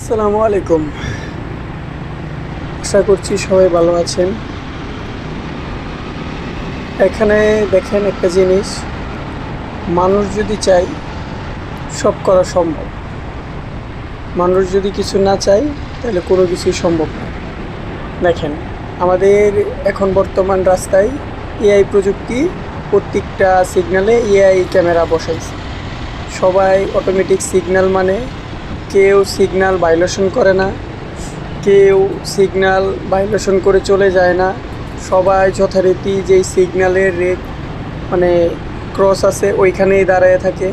আসসালামু আলাইকুম। আশা করছি সবাই ভালো আছেন। এখানে দেখেন একটা জিনিস, মানুষ যদি চায় সব করা সম্ভব। মানুষ যদি কিছু না চায় তাহলে কোনো কিছুই সম্ভব না। দেখেন আমাদের এখন বর্তমান রাস্তায় এআই প্রযুক্তি, প্রত্যেকটা সিগন্যালে এআই ক্যামেরা বসাইছে। সবাই অটোমেটিক সিগন্যাল মানে, কেউ সিগন্যাল ভায়োলেশন করে না, কেউ সিগন্যাল ভায়োলেশন করে চলে যায় না। সবাই যথারীতি যেই সিগন্যালের রেট মানে ক্রস আছে ওইখানেই দাঁড়ায় থাকে।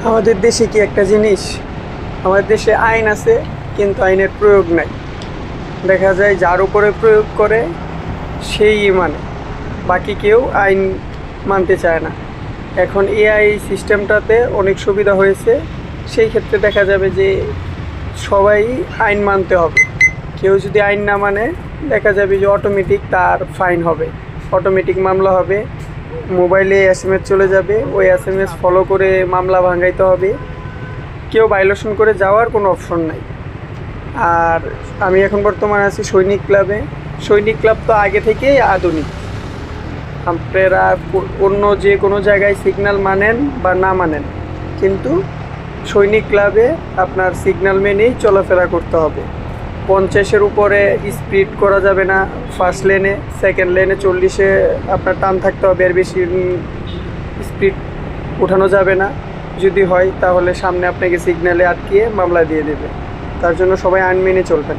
আমাদের দেশে কি একটা জিনিস, আমাদের দেশে আইন আছে কিন্তু আইনের প্রয়োগ নাই। দেখা যায় যার উপরে প্রয়োগ করে সেই মানে, বাকি কেউ আইন মানতে চায় না। এখন এআই সিস্টেমটাতে অনেক সুবিধা হয়েছে, সেই ক্ষেত্রে দেখা যাবে যে সবাই আইন মানতে হবে। কেউ যদি আইন না মানে দেখা যাবে যে অটোমেটিক তার ফাইন হবে, অটোমেটিক মামলা হবে, মোবাইলে এসএমএস চলে যাবে, ওই এসএমএস ফলো করে মামলা ভাঙাইতে হবে। কেউ ভায়োলেশন করে যাওয়ার কোনো অপশন নাই। আর আমি এখন বর্তমানে আছি সৈনিক ক্লাবে। সৈনিক ক্লাব তো আগে থেকেই আধুনিক। আপনারা অন্য যে কোনো জায়গায় সিগন্যাল মানেন বা না মানেন, কিন্তু সৈনিক ক্লাবে আপনার সিগন্যাল মেনেই চলাফেরা করতে হবে। 50-এর উপরে স্পিড করা যাবে না ফার্স্ট লেনে, সেকেন্ড লেনে 40-এ আপনার টান থাকতে হবে, এর বেশি স্পিড উঠানো যাবে না। যদি হয় তাহলে সামনে আপনাকে সিগন্যালে আটকিয়ে মামলা দিয়ে দেবে। তার জন্য সবাই আইন মেনে চলবেন।